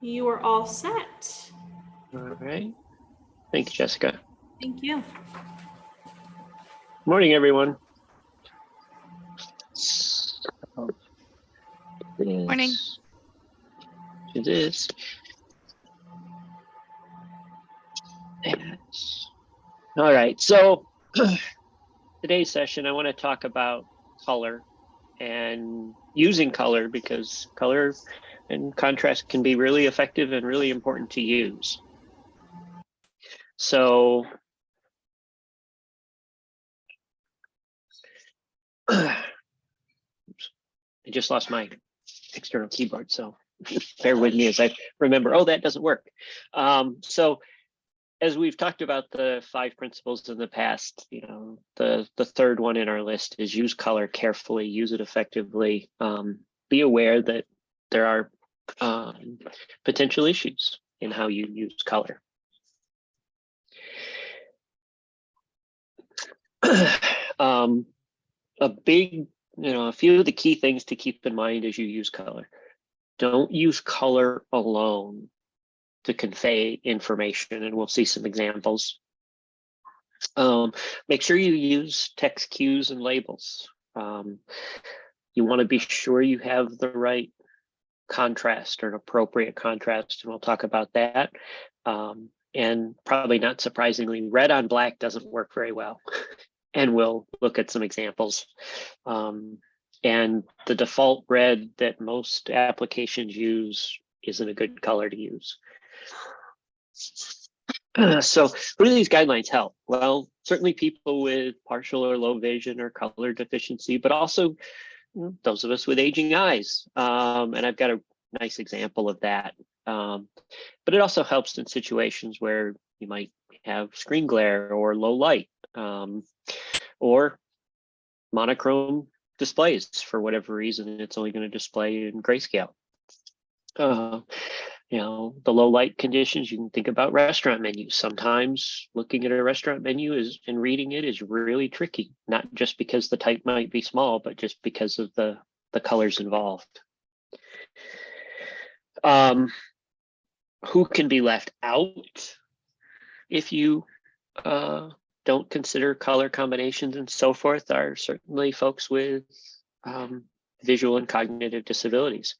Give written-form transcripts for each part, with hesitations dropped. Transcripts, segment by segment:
You are all set. All right. Thank you, Jessica. Thank you. Morning, everyone. Morning. To this. All right. So today's session, I want to talk about color and using color, because color and contrast can be really effective and really important to use. So I just lost my external keyboard, so bear with me as I remember, oh, that doesn't work. So as we've talked about the 5 principles in the past, the third one in our list is use color carefully, use it effectively. Be aware that there are potential issues in how you use color. A few of the key things to keep in mind as you use color. Don't use color alone to convey information, and we'll see some examples. Make sure you use text cues and labels. You want to be sure you have the right contrast or an appropriate contrast, and we'll talk about that. And probably not surprisingly, red on black doesn't work very well. And we'll look at some examples. And the default red that most applications use isn't a good color to use. So who do these guidelines help? Well, certainly people with partial or low vision or color deficiency, but also those of us with aging eyes. And I've got a nice example of that. But it also helps in situations where you might have screen glare or low light, or monochrome displays. For whatever reason, it's only going to display in grayscale. The low light conditions, you can think about restaurant menus. Sometimes looking at a restaurant menu and reading it is really tricky, not just because the type might be small, but just because of the colors involved. Who can be left out if you don't consider color combinations and so forth are certainly folks with visual and cognitive disabilities.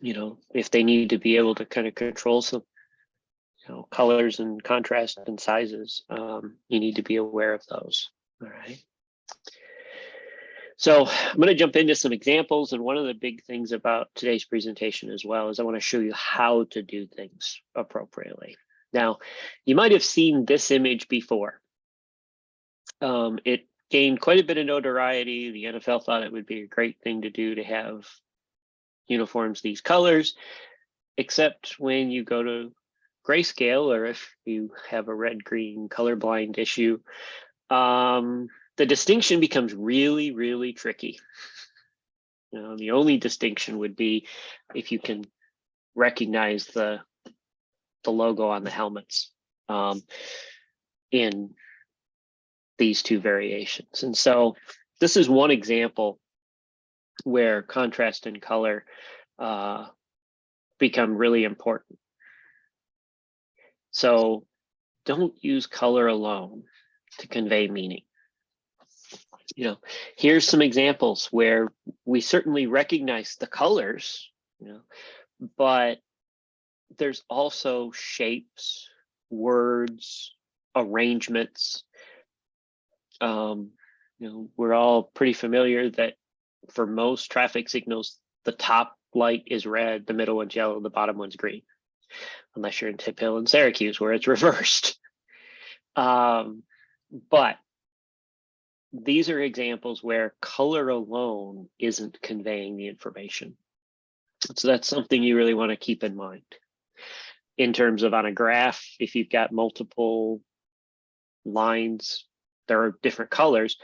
If they need to be able to kind of control some colors and contrast and sizes, you need to be aware of those. All right. So I'm going to jump into some examples, and one of the big things about today's presentation as well is I want to show you how to do things appropriately. Now, you might have seen this image before. It gained quite a bit of notoriety. The NFL thought it would be a great thing to do to have uniforms these colors, except when you go to grayscale, or if you have a red-green colorblind issue, the distinction becomes really, really tricky. The only distinction would be if you can recognize the logo on the helmets in these two variations. And so this is one example where contrast and color become really important. So don't use color alone to convey meaning. Here's some examples where we certainly recognize the colors, but there's also shapes, words, arrangements. We're all pretty familiar that for most traffic signals, the top light is red, the middle one's yellow, the bottom one's green, unless you're in Tip Hill and Syracuse where it's reversed. But these are examples where color alone isn't conveying the information. So that's something you really want to keep in mind. In terms of on a graph, if you've got multiple lines, there are different colors,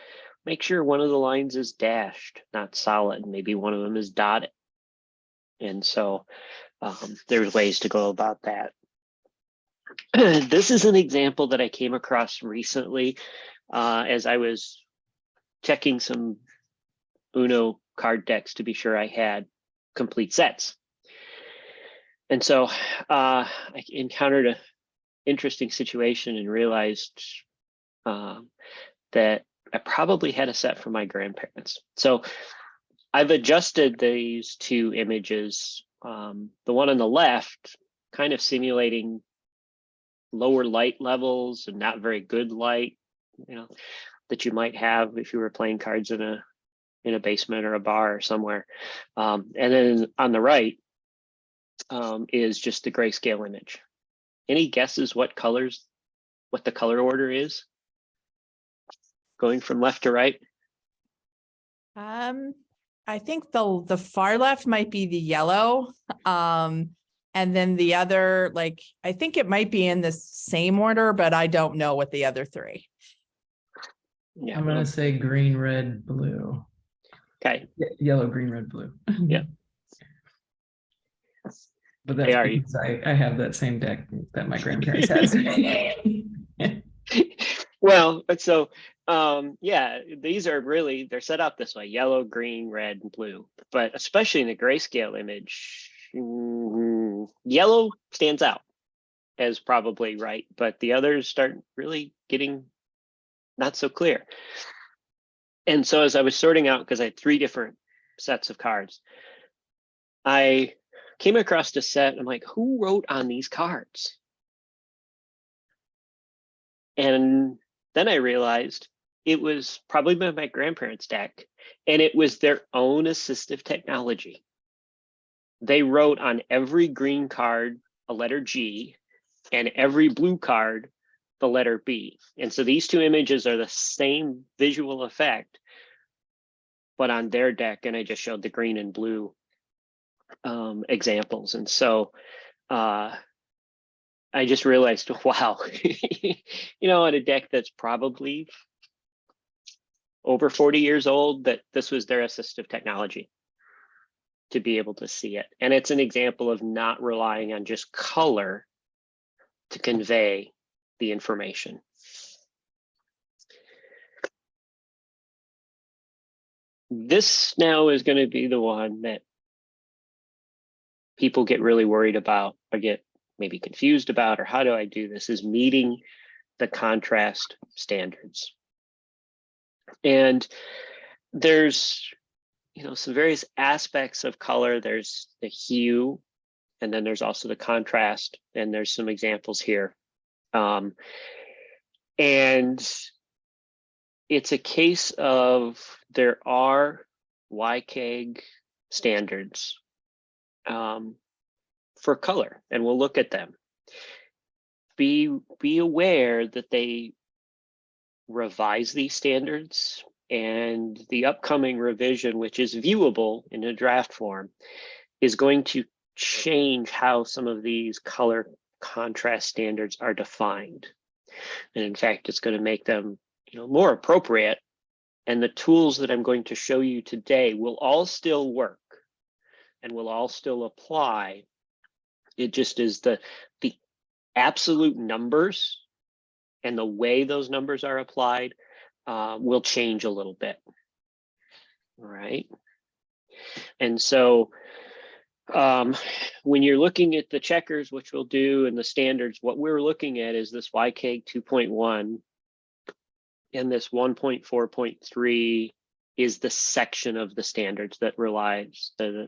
make sure one of the lines is dashed, not solid. Maybe one of them is dotted. And so there's ways to go about that. This is an example that I came across recently as I was checking some Uno card decks to be sure I had complete sets. And so I encountered an interesting situation and realized that I probably had a set from my grandparents. So I've adjusted these two images. The one on the left, kind of simulating lower light levels and not very good light, that you might have if you were playing cards in a basement or a bar or somewhere. And then on the right is just the grayscale image. Any guesses what the color order is? Going from left to right? I think the far left might be the yellow. And then the other, like, I think it might be in the same order, but I don't know what the other three. Yeah. I'm gonna say green, red, blue. Okay. Yellow, green, red, blue. Yeah. But They that's are. because I have that same deck that my grandparents had. Well, so yeah, these are really, they're set up this way: yellow, green, red, and blue. But especially in the grayscale image, yellow stands out as probably right, but the others start really getting not so clear. And so as I was sorting out, because I had 3 different sets of cards, I came across a set. I'm like, who wrote on these cards? And then I realized it was probably my grandparents' deck, and it was their own assistive technology. They wrote on every green card a letter G, and every blue card the letter B. And so these 2 images are the same visual effect, but on their deck, and I just showed the green and blue examples. And so I just realized, wow, on a deck that's probably over 40 years old, that this was their assistive technology to be able to see it. And it's an example of not relying on just color to convey the information. This now is going to be the one that people get really worried about, or get maybe confused about, or how do I do this, is meeting the contrast standards. And there's some various aspects of color. There's the hue, and then there's also the contrast, and there's some examples here. And it's a case of there are YKG standards for color, and we'll look at them. Be aware that they revise these standards, and the upcoming revision, which is viewable in a draft form, is going to change how some of these color contrast standards are defined. And in fact, it's going to make them more appropriate. And the tools that I'm going to show you today will all still work and will all still apply. It just is the absolute numbers and the way those numbers are applied will change a little bit. All right. And so when you're looking at the checkers, which we'll do, and the standards, what we're looking at is this YKG 2.1, and this 1.4.3 is the section of the standards that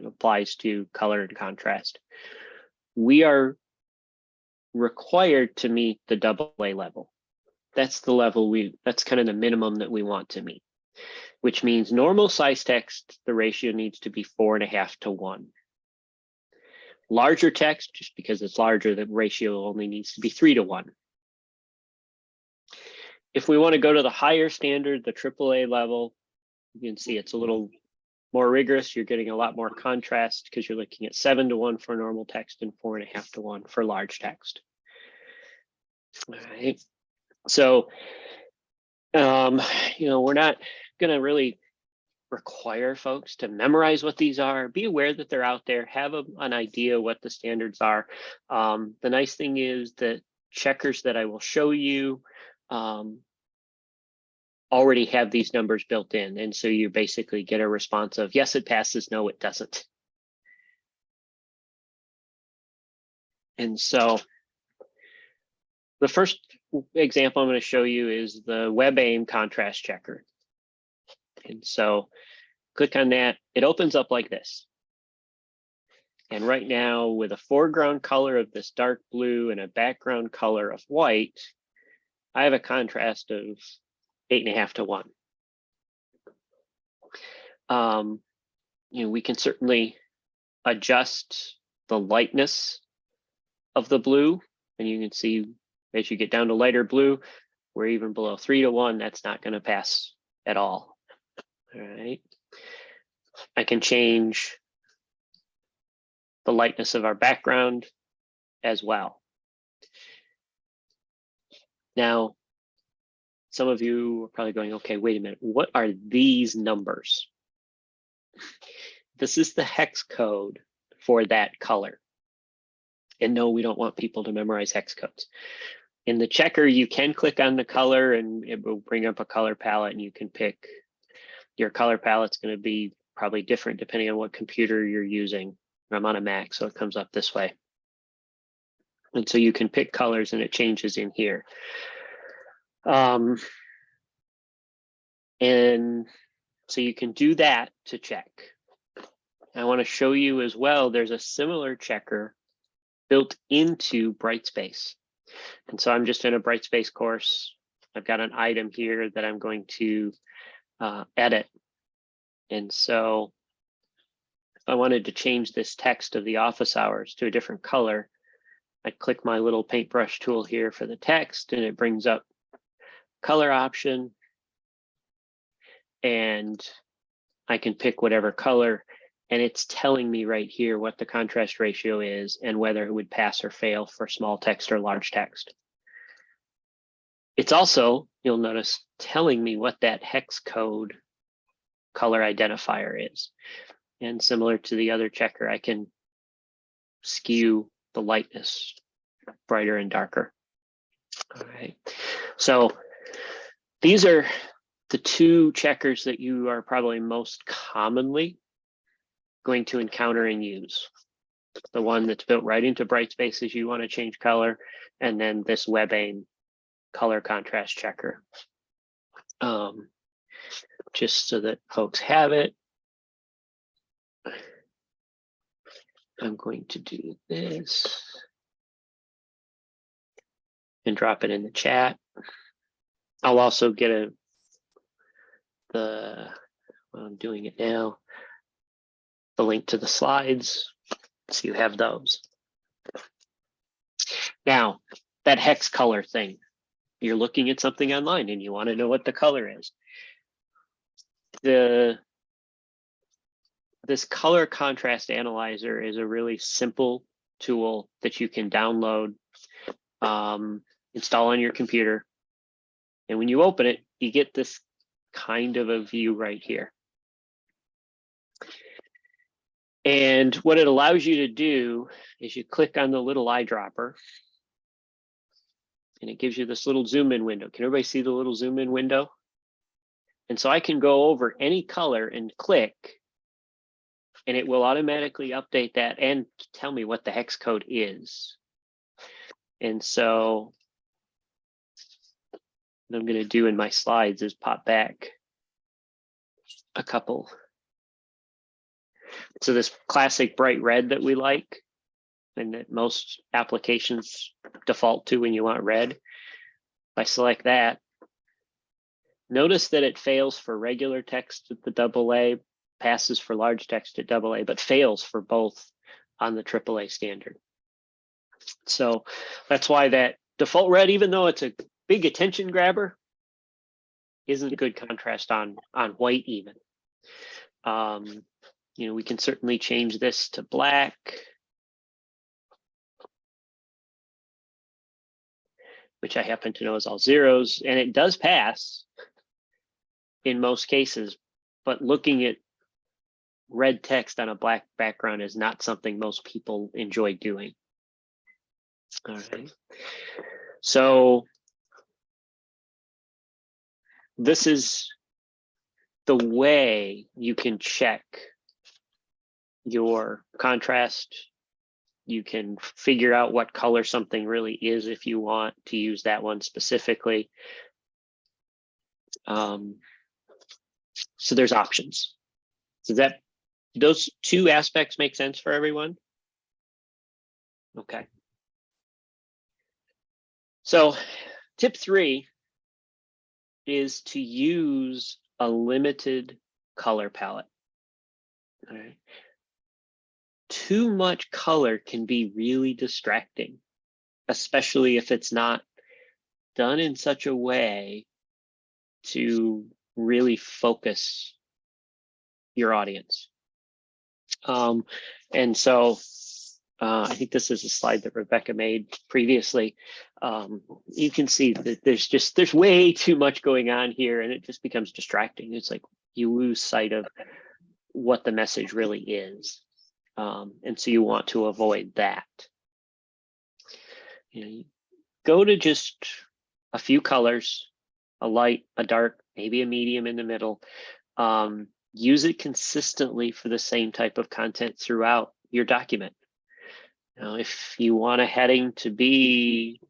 applies to color and contrast. We are required to meet the AA level. That's the level that's kind of the minimum that we want to meet, which means normal size text, the ratio needs to be 4.5 to 1. Larger text, just because it's larger, the ratio only needs to be 3 to 1. If we want to go to the higher standard, the AAA level, you can see it's a little more rigorous. You're getting a lot more contrast because you're looking at 7 to 1 for normal text and 4.5 to 1 for large text. All right. So, we're not going to really require folks to memorize what these are. Be aware that they're out there. Have an idea what the standards are. The nice thing is that checkers that I will show you already have these numbers built in. And so you basically get a response of, yes, it passes, no, it doesn't. And so the first example I'm going to show you is the WebAIM contrast checker. And so click on that. It opens up like this. And right now, with a foreground color of this dark blue and a background color of white, I have a contrast of 8.5 to 1. We can certainly adjust the lightness of the blue, and you can see as you get down to lighter blue, we're even below 3 to 1. That's not going to pass at all. All right. I can change the lightness of our background as well. Now, some of you are probably going, okay, wait a minute, what are these numbers? This is the hex code for that color. And no, we don't want people to memorize hex codes. In the checker, you can click on the color and it will bring up a color palette, and you can pick your color palette's going to be probably different depending on what computer you're using. I'm on a Mac, so it comes up this way. And so you can pick colors and it changes in here. And so you can do that to check. I want to show you as well, there's a similar checker built into Brightspace. And so I'm just in a Brightspace course. I've got an item here that I'm going to edit. And so if I wanted to change this text of the office hours to a different color, I click my little paintbrush tool here for the text, and it brings up color option. And I can pick whatever color, and it's telling me right here what the contrast ratio is and whether it would pass or fail for small text or large text. It's also, you'll notice, telling me what that hex code color identifier is. And similar to the other checker, I can skew the lightness brighter and darker. All right. So these are the two checkers that you are probably most commonly going to encounter and use. The one that's built right into Brightspace as you want to change color, and then this WebAIM color contrast checker. Just so that folks have it, I'm going to do this and drop it in the chat. I'll also get well, I'm doing it now, the link to the slides, so you have those. Now, that hex color thing, you're looking at something online and you want to know what the color is. This color contrast analyzer is a really simple tool that you can download, install on your computer. And when you open it, you get this kind of a view right here. And what it allows you to do is you click on the little eyedropper, and it gives you this little zoom in window. Can everybody see the little zoom in window? And so I can go over any color and click, and it will automatically update that and tell me what the hex code is. And so what I'm going to do in my slides is pop back a couple. So this classic bright red that we like, and that most applications default to when you want red, if I select that, notice that it fails for regular text at the AA, passes for large text at AA, but fails for both on the AAA standard. So that's why that default red, even though it's a big attention grabber, isn't good contrast on white even. We can certainly change this to black. Which I happen to know is all zeros, and it does pass in most cases, but looking at red text on a black background is not something most people enjoy doing. All right. So this is the way you can check your contrast You can figure out what color something really is if you want to use that one specifically. So there's options. So that those two aspects make sense for everyone? Okay. So tip 3 is to use a limited color palette. All right. Too much color can be really distracting, especially if it's not done in such a way to really focus your audience. And so I think this is a slide that Rebecca made previously. You can see that there's way too much going on here, and it just becomes distracting. It's like you lose sight of what the message really is. And so you want to avoid that. You go to just a few colors, a light, a dark, maybe a medium in the middle. Use it consistently for the same type of content throughout your document. Now, if you want a heading to be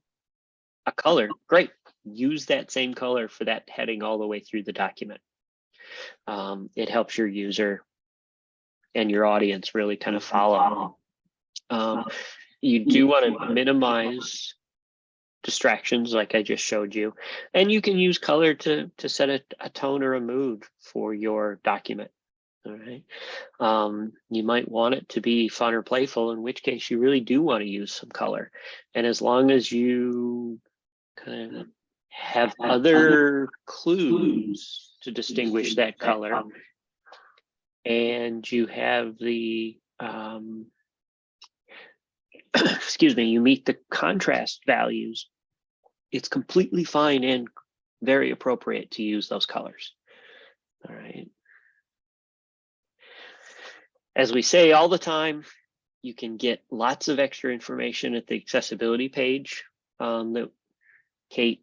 a color, great. Use that same color for that heading all the way through the document. It helps your user and your audience really kind of follow. You do want to minimize distractions like I just showed you. And you can use color to set a tone or a mood for your document. All right. You might want it to be fun or playful, in which case you really do want to use some color. And as long as you kind of have other clues to distinguish that color, and you have the excuse me, you meet the contrast values, it's completely fine and very appropriate to use those colors. All right. As we say all the time, you can get lots of extra information at the accessibility page that Kate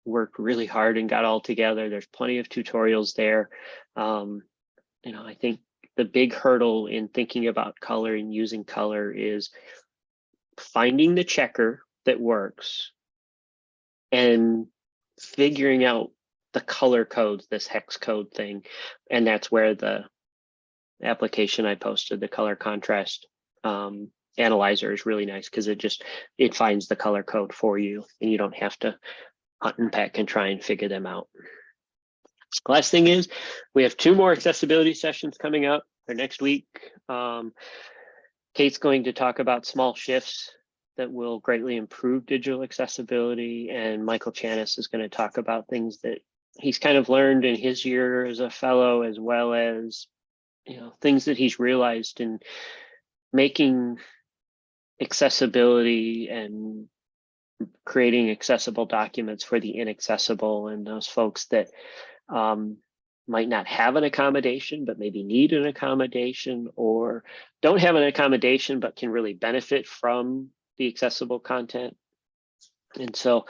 worked really hard and got all together. There's plenty of tutorials there. I think the big hurdle in thinking about color and using color is finding the checker that works and figuring out the color codes, this hex code thing. And that's where the application I posted, the color contrast analyzer, is really nice, because it finds the color code for you and you don't have to hunt and peck and try and figure them out. Last thing is, we have 2 more accessibility sessions coming up for next week. Kate's going to talk about small shifts that will greatly improve digital accessibility, and Michael Chanis is going to talk about things that he's kind of learned in his year as a fellow, as well as things that he's realized in making accessibility and creating accessible documents for the inaccessible, and those folks that might not have an accommodation but maybe need an accommodation, or don't have an accommodation but can really benefit from the accessible content. And so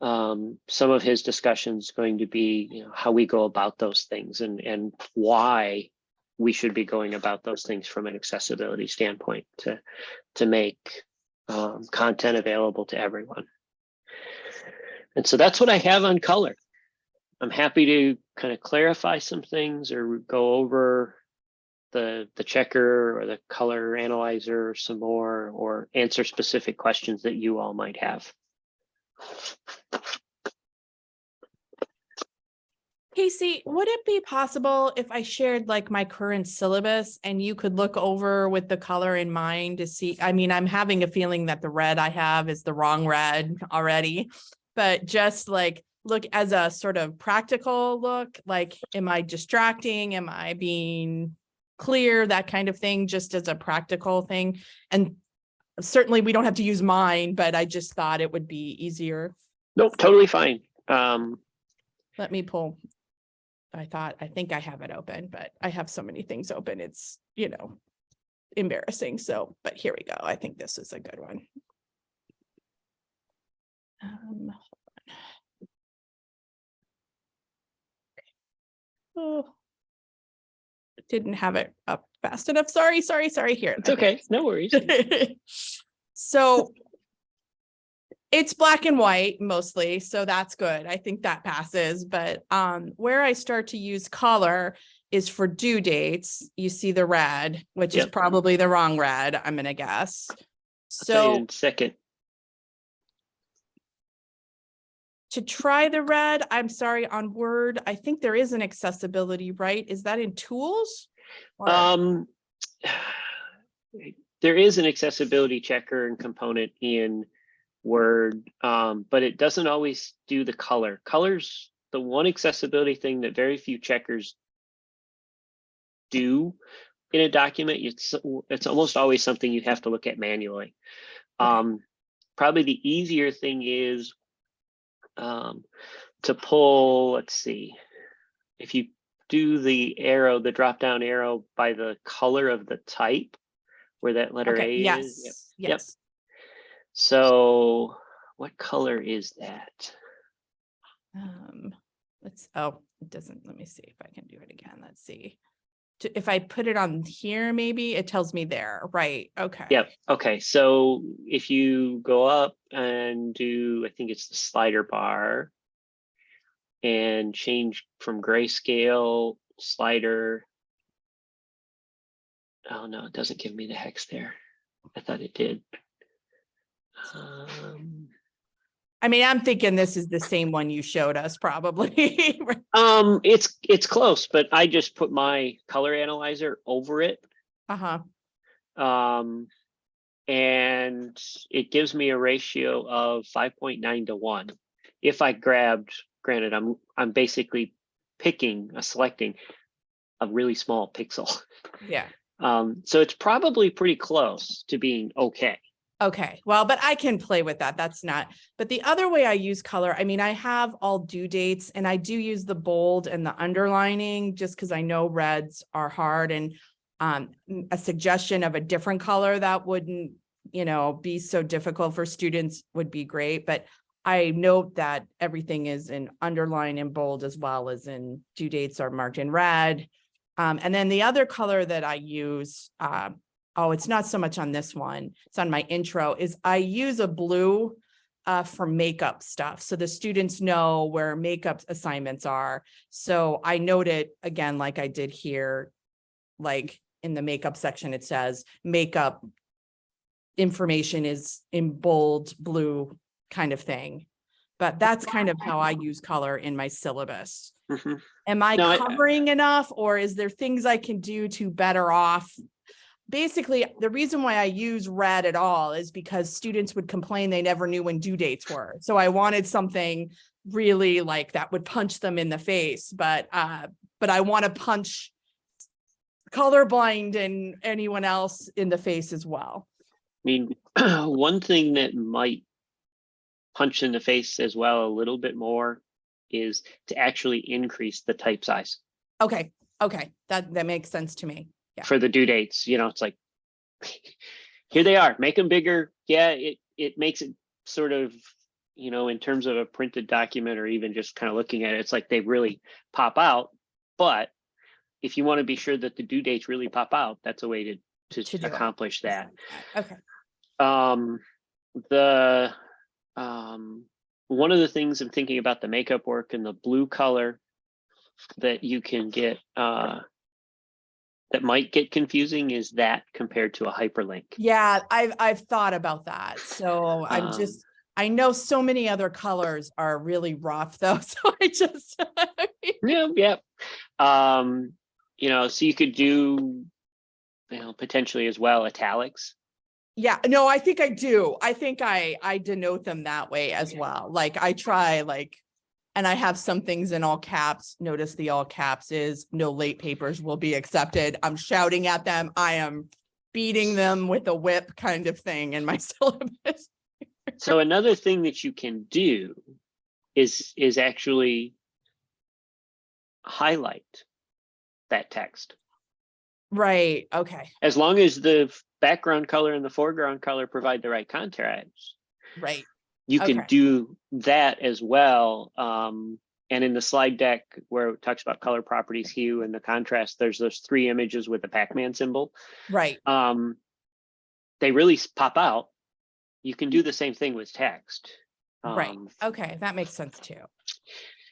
some of his discussion is going to be how we go about those things and why we should be going about those things from an accessibility standpoint to make content available to everyone. And so that's what I have on color. I'm happy to kind of clarify some things or go over the checker or the color analyzer some more, or answer specific questions that you all might have. Casey, would it be possible if I shared like my current syllabus and you could look over with the color in mind to see? I mean, I'm having a feeling that the red I have is the wrong red already, but just like look as a sort of practical look, like, am I distracting? Am I being clear? That kind of thing, just as a practical thing. And certainly we don't have to use mine, but I just thought it would be easier. Nope, totally fine. Let me pull. I think I have it open, but I have so many things open. It's, embarrassing. So, but here we go. I think this is a good one. Oh, didn't have it up fast enough. Sorry. Here. It's okay. No worries. So it's black and white mostly, so that's good. I think that passes. But where I start to use color is for due dates. You see the red, which is Yep. probably the wrong red, I'm gonna guess. I'll tell you So in a second. to try the red, I'm sorry, on Word, I think there is an accessibility, right? Is that in tools? Or- Um, there is an accessibility checker and component in Word, but it doesn't always do the color. Color's the one accessibility thing that very few checkers do in a document. It's almost always something you have to look at manually. Okay. Probably the easier thing is to pull, let's see, if you do the arrow, the drop down arrow by the color of the type where that letter Okay, A yes, is. yes. Yep. So what color is that? It doesn't, let me see if I can do it again. Let's see. If I put it on here, maybe it tells me there, right? Okay. Yep. Okay. So if you go up and do, I think it's the slider bar and change from grayscale slider. Oh no, it doesn't give me the hex there. I thought it did. I mean, I'm thinking this is the same one you showed us probably. It's close, but I just put my color analyzer over it. Uh-huh. And it gives me a ratio of 5.9 to 1. If I grabbed, granted, I'm basically selecting a really small pixel. Yeah. So it's probably pretty close to being okay. Okay, well, but I can play with that. That's not, but the other way I use color, I mean, I have all due dates and I do use the bold and the underlining just because I know reds are hard, and a suggestion of a different color that wouldn't, be so difficult for students would be great. But I note that everything is in underline and bold as well as in due dates are marked in red. And then the other color that I use, it's not so much on this one, it's on my intro, is I use a blue for makeup stuff. So the students know where makeup assignments are. So I note it again, like I did here, like in the makeup section, it says makeup information is in bold blue kind of thing. But that's kind of how I use color in my syllabus. Mhm. Am I No, covering enough, or is there things I can do to better off? Basically, the reason why I use red at all is because students would complain they never knew when due dates were. So I wanted something really like that would punch them in the face, but I want to punch colorblind and anyone else in the face as well. I mean, one thing that might punch in the face as well a little bit more is to actually increase the type size. Okay, that makes sense to me. Yeah. For the due dates, it's like, here they are, make them bigger. Yeah, it makes it sort of, in terms of a printed document or even just kind of looking at it, it's like they really pop out. But if you want to be sure that the due dates really pop out, that's a way to accomplish that. Okay. One of the things I'm thinking about the makeup work and the blue color that you can get, that might get confusing is that compared to a hyperlink. Yeah, I've thought about that. So I know so many other colors are really rough though. So Yeah. So you could do, potentially as well, italics. Yeah, no, I think I do. I think I denote them that way as well. Like I try and I have some things in all caps. Notice the all caps is no late papers will be accepted. I'm shouting at them. I am beating them with a whip kind of thing in my syllabus. So another thing that you can do is actually highlight that text. Right. Okay. As long as the background color and the foreground color provide the right contrast. Right. You can do that as well. And in the slide deck where it talks about color properties, hue, and the contrast, there's those 3 images with the Pac-Man symbol. Right. They really pop out You can do the same thing with text. Right. Okay, that makes sense too.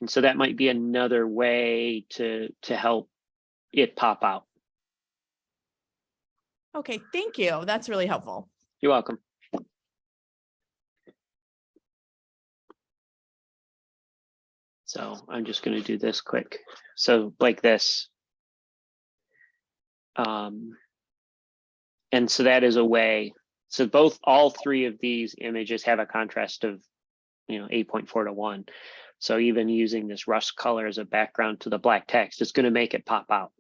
And so that might be another way to help it pop out. Okay, thank you. That's really helpful. You're welcome. So I'm just going to do this quick. So like this. And so that is a way. So all three of these images have a contrast of 8.4 to 1. So even using this rust color as a background to the black text is going to make it pop out.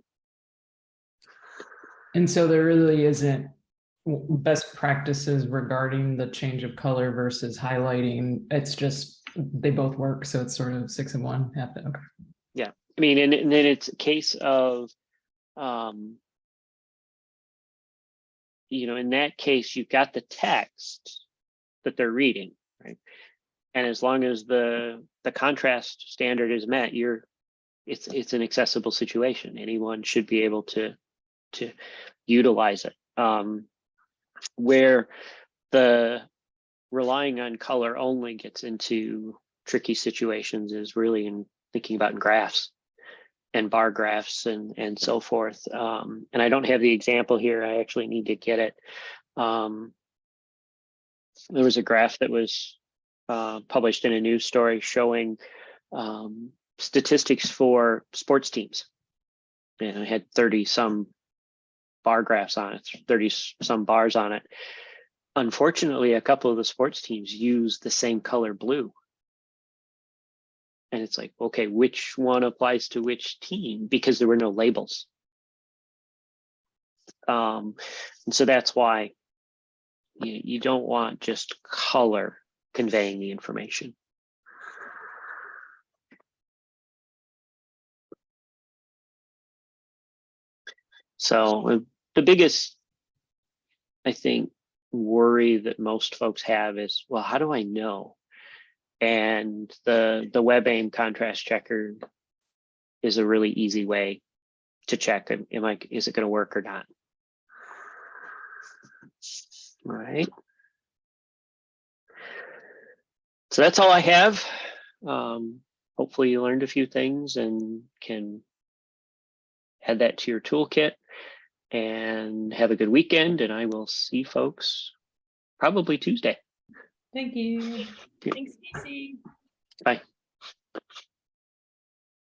And so there really isn't best practices regarding the change of color versus highlighting. It's just, they both work. So it's sort of 6 and 1. Okay. Yeah. I mean, and then it's a case of, in that case, you've got the text that they're reading, right? And as long as the contrast standard is met, it's an accessible situation. Anyone should be able to utilize it. Where the relying on color only gets into tricky situations is really in thinking about graphs and bar graphs and so forth. And I don't have the example here. I actually need to get it. There was a graph that was published in a news story showing statistics for sports teams. And it had 30 some bar graphs on it, 30 some bars on it. Unfortunately, a couple of the sports teams use the same color blue. And it's like, okay, which one applies to which team? Because there were no labels. And so that's why you don't want just color conveying the information. So the biggest, I think, worry that most folks have is, well, how do I know? And the WebAIM contrast checker is a really easy way to check. Is it going to work or not? All right. So that's all I have. Hopefully you learned a few things and can add that to your toolkit, and have a good weekend. And I will see folks probably Tuesday. Thank you. Thanks, Casey. Bye.